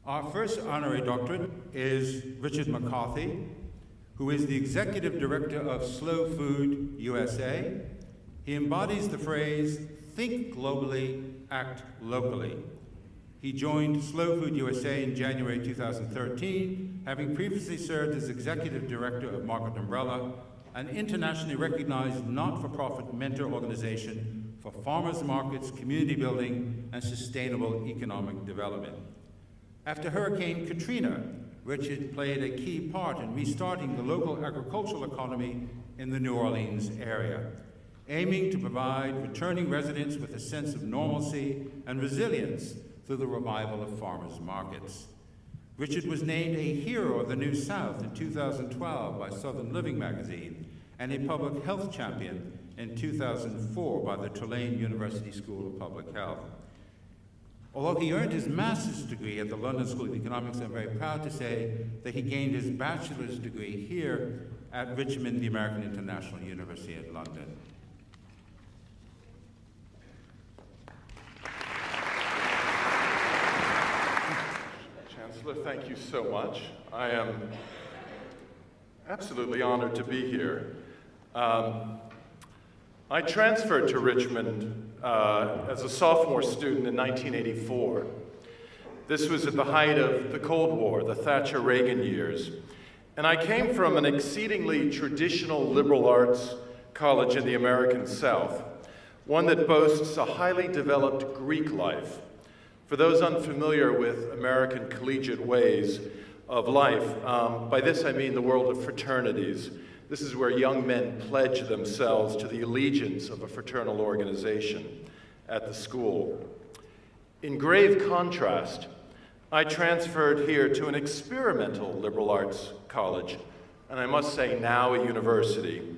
Our first honorary doctorate is Richard McCarthy, who is the Executive Director of Slow Food USA. He embodies the phrase, think globally, act locally. He joined Slow Food USA in January 2013, having previously served as Executive Director of Market Umbrella, an internationally recognized not-for-profit mentor organization for farmers markets, community building, and sustainable economic development. After Hurricane Katrina, Richard played a key part in restarting the local agricultural economy in the New Orleans area, aiming to provide returning residents with a sense of normalcy and resilience through the revival of farmers markets. Richard was named a Hero of the New South in 2012 by Southern Living magazine and a public health champion in 2004 by the Tulane University School of Public Health. Although he earned his master's degree at the London School of Economics, I'm very proud to say that he gained his bachelor's degree here at Richmond, the American International University at London. Chancellor, thank you so much. I am absolutely honored to be here. I transferred to Richmond as a sophomore student in 1984. This was at the height of the Cold War, the Thatcher-Reagan years. And I came from an exceedingly traditional liberal arts college in the American South, one that boasts a highly developed Greek life. For those unfamiliar with American collegiate ways of life, by this I mean the world of fraternities. This is where young men pledge themselves to the allegiance of a fraternal organization at the school. In grave contrast, I transferred here to an experimental liberal arts college, and I must say now a university,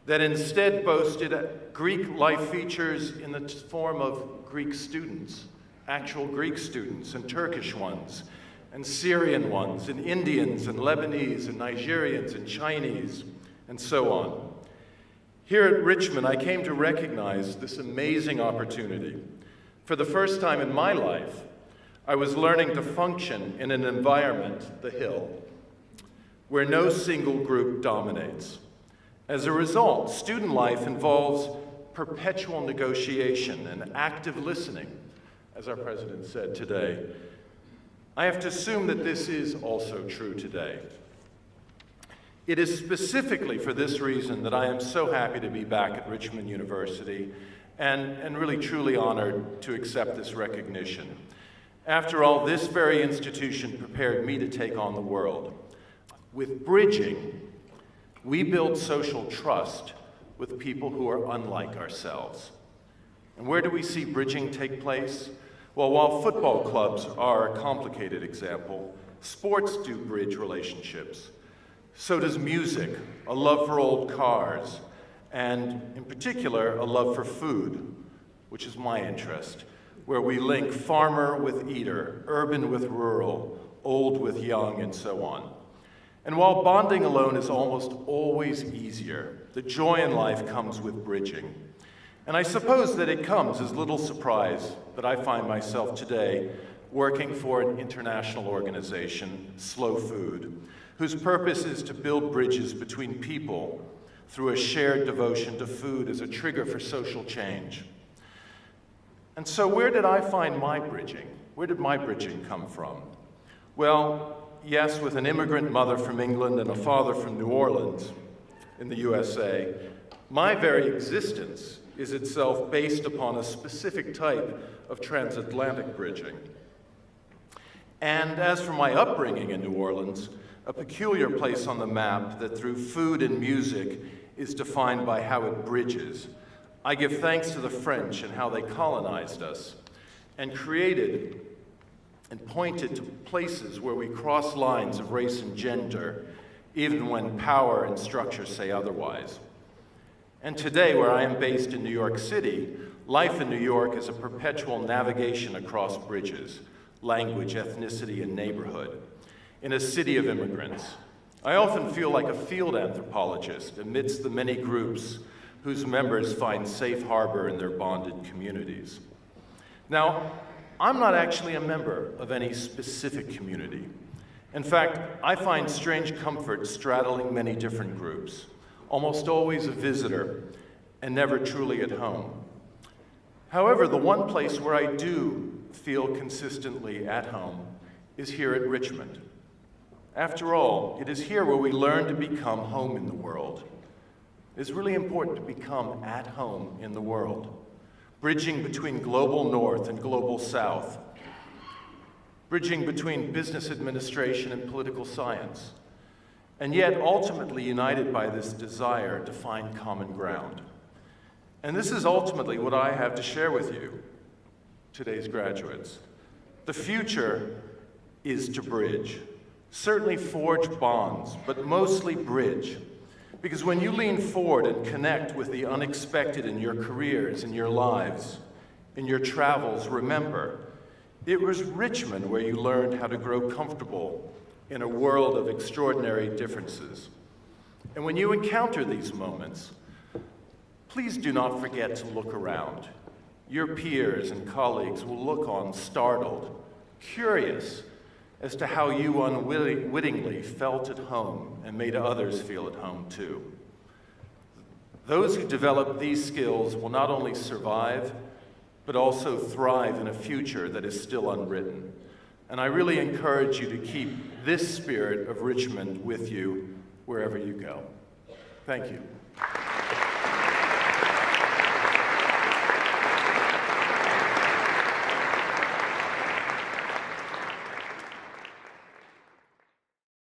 that instead boasted Greek life features in the form of Greek students, actual Greek students, and Turkish ones, and Syrian ones, and Indians, and Lebanese, and Nigerians, and Chinese, and so on. Here at Richmond, I came to recognize this amazing opportunity. For the first time in my life, I was learning to function in an environment, the Hill, where no single group dominates. As a result, student life involves perpetual negotiation and active listening, as our president said today. I have to assume that this is also true today. It is specifically for this reason that I am so happy to be back at Richmond University and really truly honored to accept this recognition. After all, this very institution prepared me to take on the world. With bridging, we build social trust with people who are unlike ourselves. And where do we see bridging take place? Well, while football clubs are a complicated example, sports do bridge relationships. So does music, a love for old cars, and in particular, a love for food, which is my interest, where we link farmer with eater, urban with rural, old with young, and so on. And while bonding alone is almost always easier, the joy in life comes with bridging. And I suppose that it comes as little surprise that I find myself today working for an international organization, Slow Food, whose purpose is to build bridges between people through a shared devotion to food as a trigger for social change. And so where did I find my bridging? Where did my bridging come from? Well, yes, with an immigrant mother from England and a father from New Orleans in the USA, my very existence is itself based upon a specific type of transatlantic bridging. And as for my upbringing in New Orleans, a peculiar place on the map that through food and music is defined by how it bridges. I give thanks to the French and how they colonized us and created and pointed to places where we cross lines of race and gender, even when power and structure say otherwise. And today, where I am based in New York City, life in New York is a perpetual navigation across bridges, language, ethnicity, and neighborhood. In a city of immigrants, I often feel like a field anthropologist amidst the many groups whose members find safe harbor in their bonded communities. Now, I'm not actually a member of any specific community. In fact, I find strange comfort straddling many different groups, almost always a visitor and never truly at home. However, the one place where I do feel consistently at home is here at Richmond. After all, it is here where we learn to become home in the world. It's really important to become at home in the world, bridging between global north and global south, bridging between business administration and political science, and yet ultimately united by this desire to find common ground. And this is ultimately what I have to share with you, today's graduates. The future is to bridge. Certainly forge bonds, but mostly bridge. Because when you lean forward and connect with the unexpected in your careers, in your lives, in your travels, remember, it was Richmond where you learned how to grow comfortable in a world of extraordinary differences. And when you encounter these moments, please do not forget to look around. Your peers and colleagues will look on startled, curious, as to how you unwittingly felt at home and made others feel at home too. Those who develop these skills will not only survive, but also thrive in a future that is still unwritten. And I really encourage you to keep this spirit of Richmond with you wherever you go. Thank you.